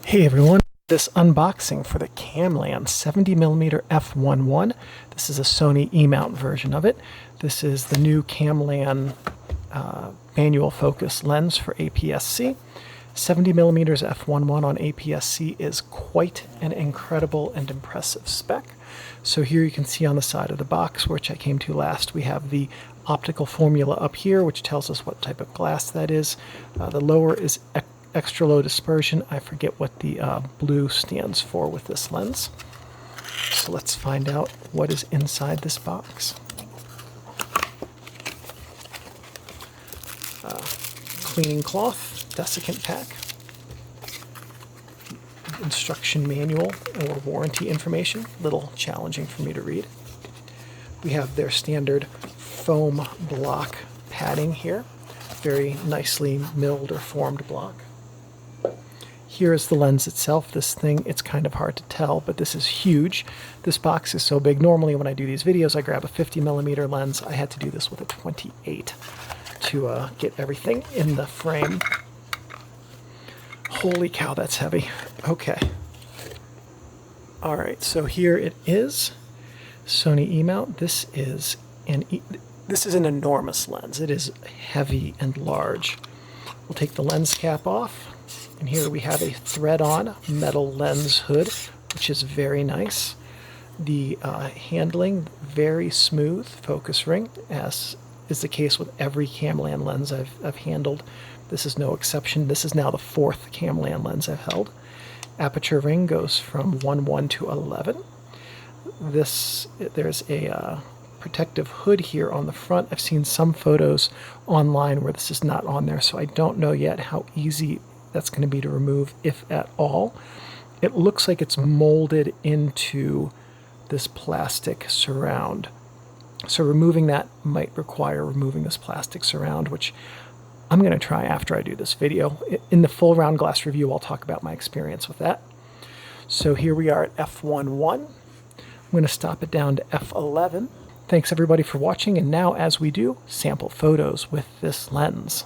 Hey everyone, this unboxing for the KamLan 70mm f1.1. This is a Sony E mount version of it. This is the new KamLan manual focus lens for APS-C. 70mm f1.1 on APS-C is quite an incredible and impressive spec. So here you can see on the side of the box, which I came to last, we have the optical formula up here, which tells us what type of glass that is. The lower is extra low dispersion. I forget what the blue stands for with this lens. So let's find out what is inside this box. Cleaning cloth, desiccant pack, instruction manual or warranty information, a little challenging for me to read. We have their standard foam block padding here, very nicely milled or formed block. Here is the lens itself. This thing, it's kind of hard to tell, but this is huge. This box is so big. Normally when I do these videos, I grab a 50mm lens. I had to do this with a 28 to get everything in the frame. Holy cow, that's heavy. Okay. All right, so here it is. Sony E mount. This is an enormous lens. It is heavy and large. We'll take the lens cap off. And here we have a thread-on metal lens hood, which is very nice. The handling, very smooth focus ring, as is the case with every KamLan lens I've handled. This is no exception. This is now the 4th KamLan lens I've held. Aperture ring goes from 1.1 to 11. There's a protective hood here on the front. I've seen some photos online where this is not on there, so I don't know yet how easy that's going to be to remove, if at all. It looks like it's molded into this plastic surround. So removing that might require removing this plastic surround, which I'm going to try after I do this video. In the full round glass review, I'll talk about my experience with that. So here we are at f1.1. I'm going to stop it down to f11. Thanks everybody for watching, and now as we do, sample photos with this lens.